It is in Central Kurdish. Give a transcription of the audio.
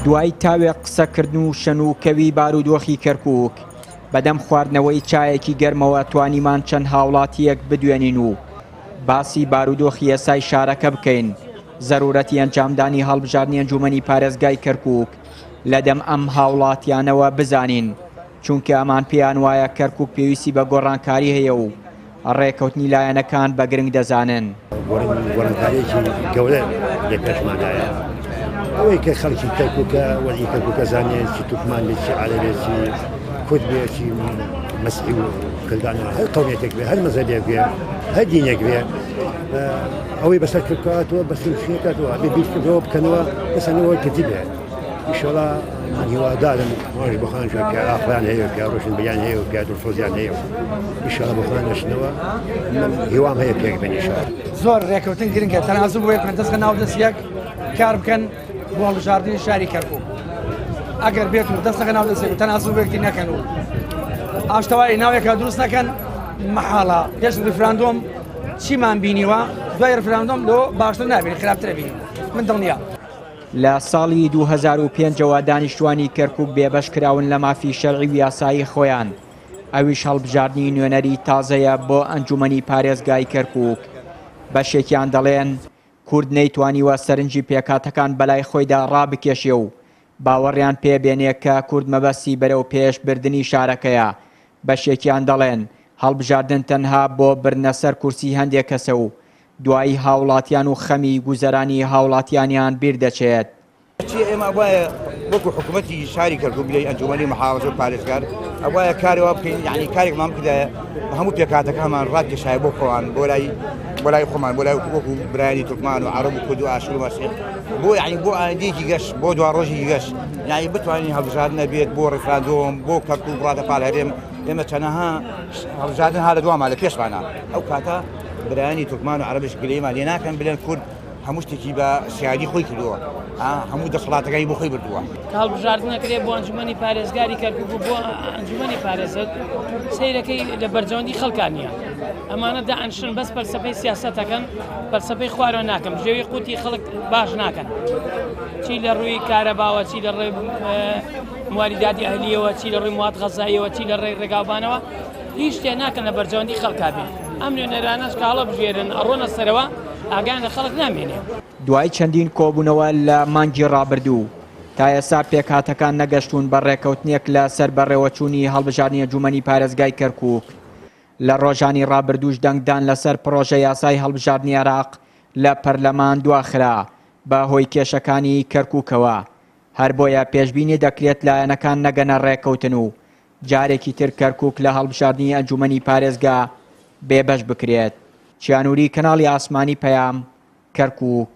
دوای تاوێ قسەکردن و شەنوکەوی بارودۆخی کەرکووک بەدەم خواردنەوەی چایەکی گەرمەوە توانیمان چەند هاوڵاتیەک بدوێنین و باسی بارودۆخی ئێسای شارەکە بکەین. زەرورەتی ئەنجامدانی هەڵبژاردننی ئەنجومەنی پارێزگای کەرکووک لەدەم ئەم هاوڵاتیانەوە بزانین، چونکە ئەمان پێیان وایە کەرکووک پێویستی بە گۆڕانکاری هەیە و ڕێکەوتنی لایەنەکان بە گرنگ دەزانن. گۆڕانکاریێکی گەورە لێ پێشمانایە. ئەوەی کە خەڵکی کەرکووکە وەزی کەرکووکە زانێت چی توکمان بێت، چی عەرەبێت، چی کورد بێت، چی مەسیحی و کردانەوە، هەر قەومێتێک بێت، هەر مەزهەبێک بێت، هەر دینێک بێت، ئەوەی بەسەر کردکاتەوە بەسەر شوێکاتەوە بێ بیرکردەوە بکەنەوە بەسەنەوە کردی بێت. ئینشەڵا من هیوادارم ئەوانش بخوانشەوە کە ئاخوان هەیە، کە ڕۆشن بیان هەیە و کە دڵسۆزیان هەیە و ئینشەڵا بخوان نەشنەوە هیوام هەیە پێک بن ئینشەڵا. زۆر ڕێکەوتن گرنگە، تەناسب بۆ یەکمە دەستکە ناو دەستیەک کار بکەن بۆ هەڵبژاردننی شاری کەرکووک. ئەگەر بێت و دەستەکە ناو دەستێک و تەناسب بۆ یەکتی نەکەن و ئاشتەوایی ناوێکە دروست نەکەن، مەحاڵە پێش ریفراندۆم چیمان بینیوە، دوای ریفراندۆم لۆ باشتر نابینی، خراپترە بینی. من دڵنیام لە ساڵی 2005ەوە دانیشتوانی کەرکووک بێبەش کراون لە مافی شەرعی و یاسایی خۆیان. ئەویش هەڵبژاردننی نوێنەری تازەیە بۆ ئەنجومەنی پارێزگای کەرکووک. بەشێکیان دەڵێن کورد نەیتوانیوە سەرنجی پێکاتەکان بەلای خۆیدا ڕابکێشێ و باوەڕیان پێبێنێ کە کورد مەبەستی بەرەو پێشبردننی شارەکەیە. بەشێکیان دەڵێن هەڵبژاردن تەنها بۆ برنەسەر کورسی هەندێک کەسە و دوایی هاوڵاتیان و خەمی گوزەرانی هاوڵاتیانیان بیر دەچێت. ئێمە وایە وەکو حکوومەتی شاری کەرکووک بڵێ ئەنجومەنی مەحافەزە و پارێزگار ئەوایە کارێوە بکەین، یعنی کارێکمان بکردایە هەموو پێکاتەکەمان ڕاکێشایە بۆ خۆوان، بۆ لای خۆمان، بۆ لای وەکو برایانی تورکمان و عەرەب و کورد و ئاشور و مەسیح، بۆ یعنی بۆ ئایندێکی گەشت، بۆ دوا ڕۆژی گەشت، یعنی بتوانین هەڵبژاردنە بێت بۆ ڕێفراندۆم، بۆ کەرکووک بڕاتە پاڵ هەرێم. ئێمە چەنەها هەڵبژاردن هەر لە دوامە لە پێشمانە. ئەو کاتە برایانی تورکمان و عەرەبش گلەیمان لێ ناکەن بڵێن کورد هەموو شتێکی بە سیادی خۆی کردووە، هەموو دەسەڵاتەکانی بۆ خۆی بردووە. هەڵبژاردنەکرێ بۆ ئەنجومەنی پارێزگاری کەرکووک و بۆ ئەنجومەنی پارێزەت سەیرەکەی لە بەرژەوەندی خەڵکان نییە. ئەمانە دائنشن بەس فەلسەفەی سیاسەتەکەن، فەلسەفەی خوارەوە ناکەن، ژێوی قوتی خەڵک باش ناکەن، چی لە ڕووی کارەباوە، چی لە ڕێی مواریداتی ئەهلیەوە، چی لە ڕووی مواد غەزاییەوە، چی لە ڕێی ڕێگاوبانەوە، هیچ شتێ ناکەن لە بەرژەوەندی خەڵکا بێن. ئەم نوێنەرانەش کە هەڵەبژێرن ئەڕۆنە سەرەوە ئاگان لە خەڵک نامێنێ. دوای چەندین کۆبوونەوە لە مانگی ڕابردوو تا ئێستا پێکهاتەکان نەگەشتون بە ڕێکەوتنێک لە سەر بەڕێوەچوونی هەڵبژاردننی ئەنجومەنی پارێزگای کەرکووک. لە ڕۆژانی ڕابردووش دەنگدان لەسەر پرۆژە یاسای هەڵبژاردننی عێراق لە پەرلەمان دواخرا بە هۆی کێشەکانی کەرکووکەوە. هەر بۆیە پێشبینی دەکرێت لایەنەکان نەگەنە ڕێکەوتن و جارێکی تر کەرکووک لە هەڵبژاردننی ئەنجومەنی پارێزگا بێبەش بکرێت. چیانووری کەناڵی ئاسمانی پەیام، کەرکووک.